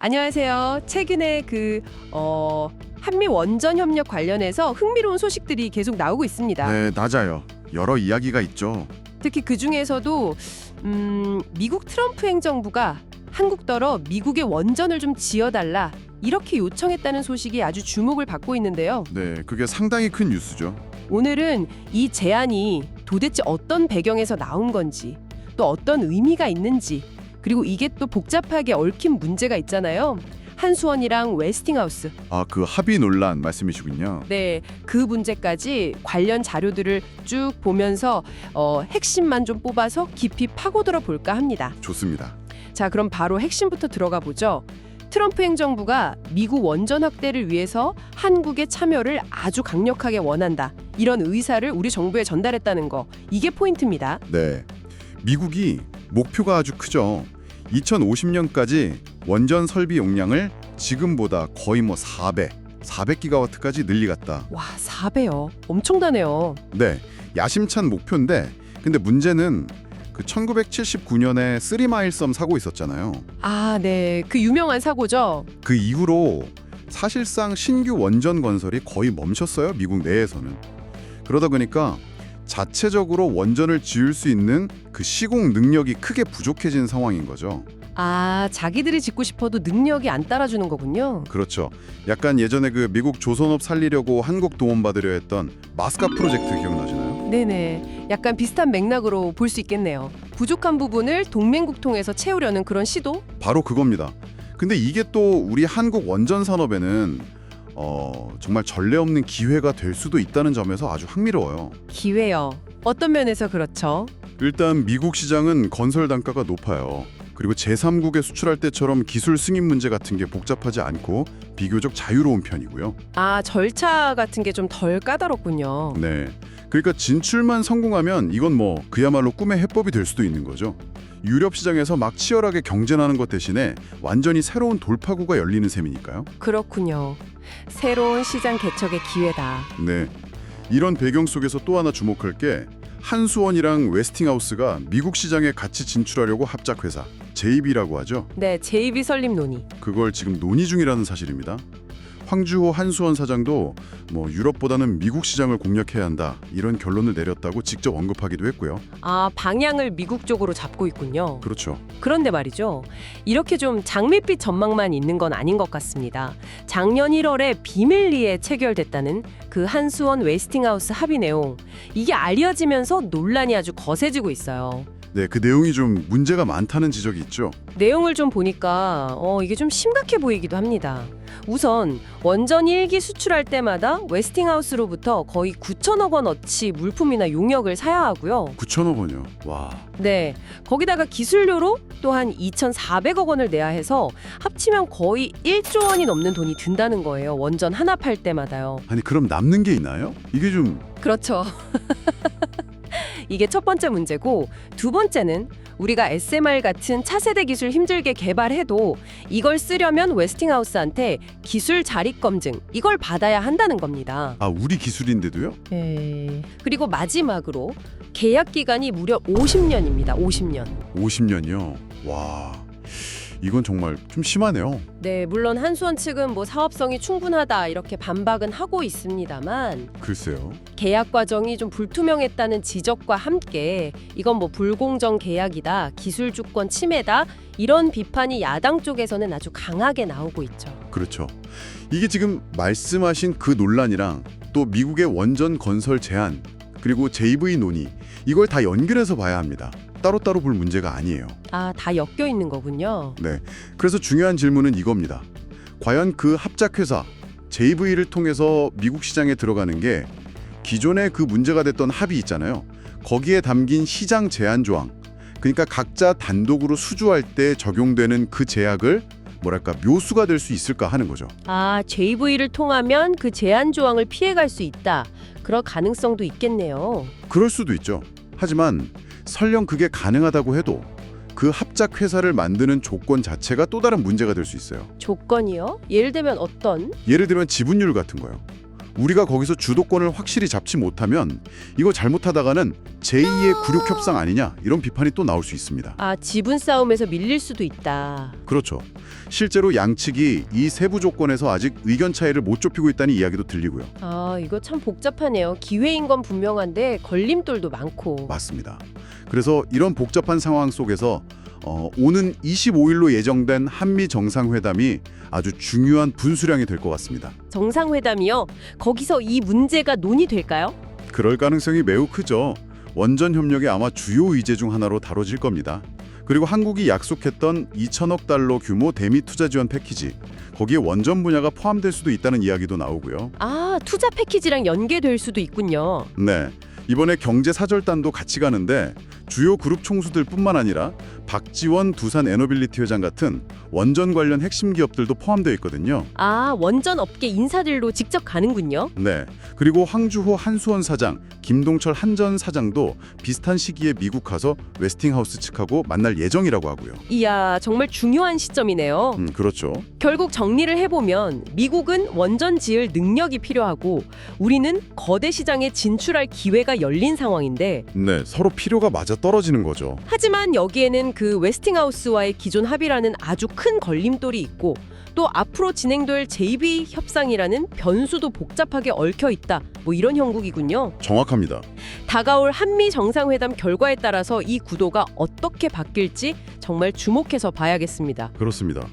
안녕하세요. 최근에 한미 원전 협력 관련해서 흥미로운 소식들이 계속 나오고 있습니다. 네, 맞아요. 여러 이야기가 있죠. 특히 그 중에서도 미국 트럼프 행정부가 한국더러 미국의 원전을 좀 지어달라 이렇게 요청했다는 소식이 아주 주목을 받고 있는데요. 네, 그게 상당히 큰 뉴스죠. 오늘은 이 제안이 도대체 어떤 배경에서 나온 건지, 또 어떤 의미가 있는지, 그리고 이게 또 복잡하게 얽힌 문제가 있잖아요. 한수원이랑 웨스팅하우스. 아, 그 합의 논란 말씀이시군요. 네, 그 문제까지 관련 자료들을 쭉 보면서 핵심만 좀 뽑아서 깊이 파고들어 볼까 합니다. 좋습니다. 자, 그럼 바로 핵심부터 들어가 보죠. 트럼프 행정부가 미국 원전 확대를 위해서 한국의 참여를 아주 강력하게 원한다. 이런 의사를 우리 정부에 전달했다는 거. 이게 포인트입니다. 네, 미국이 목표가 아주 크죠. 2050년까지 원전 설비 용량을 지금보다 거의 400기가와트까지 늘리겠다. 와, 4배요. 엄청나네요. 네, 야심찬 목표인데 근데 문제는 그 1979년에 쓰리마일섬 사고 있었잖아요. 아, 네. 그 유명한 사고죠. 그 이후로 사실상 신규 원전 건설이 거의 멈췄어요. 미국 내에서는. 그러다 보니까 자체적으로 원전을 지을 수 있는 그 시공 능력이 크게 부족해진 상황인 거죠. 아, 자기들이 짓고 싶어도 능력이 안 따라주는 거군요. 그렇죠. 약간 예전에 그 미국 조선업 살리려고 한국 도움받으려 했던 마스카 프로젝트 기억나시나요? 네네. 약간 비슷한 맥락으로 볼 수 있겠네요. 부족한 부분을 동맹국 통해서 채우려는 그런 시도? 바로 그겁니다. 근데 이게 또 우리 한국 원전 산업에는 정말 전례 없는 기회가 될 수도 있다는 점에서 아주 흥미로워요. 기회요. 어떤 면에서 그렇죠? 일단 미국 시장은 건설 단가가 높아요. 그리고 제3국에 수출할 때처럼 기술 승인 문제 같은 게 복잡하지 않고 비교적 자유로운 편이고요. 아, 절차 같은 게 좀 덜 까다롭군요. 네. 그러니까 진출만 성공하면 이건 그야말로 꿈의 해법이 될 수도 있는 거죠. 유럽 시장에서 막 치열하게 경쟁하는 것 대신에 완전히 새로운 돌파구가 열리는 셈이니까요. 그렇군요. 새로운 시장 개척의 기회다. 네. 이런 배경 속에서 또 하나 주목할 게 한수원이랑 웨스팅하우스가 미국 시장에 같이 진출하려고 합작 회사 JB라고 하죠. 네, JB 설립 논의. 그걸 지금 논의 중이라는 사실입니다. 황주호 한수원 사장도 유럽보다는 미국 시장을 공략해야 한다 이런 결론을 내렸다고 직접 언급하기도 했고요. 아, 방향을 미국 쪽으로 잡고 있군요. 그렇죠. 그런데 말이죠. 이렇게 좀 장밋빛 전망만 있는 건 아닌 것 같습니다. 작년 1월에 비밀리에 체결됐다는 그 한수원 웨스팅하우스 합의 내용. 이게 알려지면서 논란이 아주 거세지고 있어요. 네, 그 내용이 좀 문제가 많다는 지적이 있죠. 내용을 좀 보니까 이게 좀 심각해 보이기도 합니다. 우선 원전 1기 수출할 때마다 웨스팅하우스로부터 거의 9천억 원어치 물품이나 용역을 사야 하고요. 9천억 원이요. 와. 네, 거기다가 기술료로 또한 2,400억 원을 내야 해서 합치면 거의 1조 원이 넘는 돈이 든다는 거예요. 원전 하나 팔 때마다요. 아니 그럼 남는 게 있나요? 이게 좀 그렇죠. 이게 첫 번째 문제고, 두 번째는 우리가 SMR 같은 차세대 기술 힘들게 개발해도 이걸 쓰려면 웨스팅하우스한테 기술 자립 검증 이걸 받아야 한다는 겁니다. 우리 기술인데도요? 그리고 마지막으로 계약 기간이 무려 50년입니다. 50년. 50년이요. 와. 이건 정말 좀 심하네요. 네, 물론 한수원 측은 사업성이 충분하다 이렇게 반박은 하고 있습니다만 글쎄요. 계약 과정이 좀 불투명했다는 지적과 함께 이건 불공정 계약이다, 기술 주권 침해다 이런 비판이 야당 쪽에서는 아주 강하게 나오고 있죠. 그렇죠. 이게 지금 말씀하신 그 논란이랑 또 미국의 원전 건설 제한 그리고 JV 논의 이걸 다 연결해서 봐야 합니다. 따로따로 볼 문제가 아니에요. 아, 다 엮여 있는 거군요. 네. 그래서 중요한 질문은 이겁니다. 과연 그 합작회사 JV를 통해서 미국 시장에 들어가는 게 기존에 그 문제가 됐던 합의 있잖아요. 거기에 담긴 시장 제한 조항. 그러니까 각자 단독으로 수주할 때 적용되는 그 제약을 묘수가 될 수 있을까 하는 거죠. 아, JV를 통하면 그 제한 조항을 피해갈 수 있다. 그럴 가능성도 있겠네요. 그럴 수도 있죠. 하지만 설령 그게 가능하다고 해도 그 합작 회사를 만드는 조건 자체가 또 다른 문제가 될 수 있어요. 조건이요? 예를 들면 어떤? 예를 들면 지분율 같은 거요. 우리가 거기서 주도권을 확실히 잡지 못하면 이거 잘못하다가는 제2의 굴욕 협상 아니냐 이런 비판이 또 나올 수 있습니다. 아, 지분 싸움에서 밀릴 수도 있다. 그렇죠. 실제로 양측이 이 세부 조건에서 아직 의견 차이를 못 좁히고 있다는 이야기도 들리고요. 아, 이거 참 복잡하네요. 기회인 건 분명한데 걸림돌도 많고. 맞습니다. 그래서 이런 복잡한 상황 속에서 오는 25일로 예정된 한미 정상회담이 아주 중요한 분수령이 될 것 같습니다. 정상회담이요? 거기서 이 문제가 논의될까요? 그럴 가능성이 매우 크죠. 원전 협력이 아마 주요 의제 중 하나로 다뤄질 겁니다. 그리고 한국이 약속했던 2천억 달러 규모 대미 투자 지원 패키지, 거기에 원전 분야가 포함될 수도 있다는 이야기도 나오고요. 아, 투자 패키지랑 연계될 수도 있군요. 네, 이번에 경제사절단도 같이 가는데 주요 그룹 총수들뿐만 아니라 박지원 두산 에너빌리티 회장 같은 원전 관련 핵심 기업들도 포함되어 있거든요. 아, 원전 업계 인사들로 직접 가는군요. 네, 그리고 황주호 한수원 사장, 김동철 한전 사장도 비슷한 시기에 미국 가서 웨스팅하우스 측하고 만날 예정이라고 하고요. 이야, 정말 중요한 시점이네요. 그렇죠. 결국 정리를 해보면 미국은 원전 지을 능력이 필요하고 우리는 거대 시장에 진출할 기회가 열린 상황인데, 네, 서로 필요가 맞아 떨어지는 거죠. 하지만 여기에는 그 웨스팅하우스와의 기존 합의라는 아주 큰 걸림돌이 있고 또 앞으로 진행될 JV 협상이라는 변수도 복잡하게 얽혀 있다. 뭐 이런 형국이군요. 정확합니다. 다가올 한미 정상회담 결과에 따라서 이 구도가 어떻게 바뀔지 정말 주목해서 봐야겠습니다. 그렇습니다.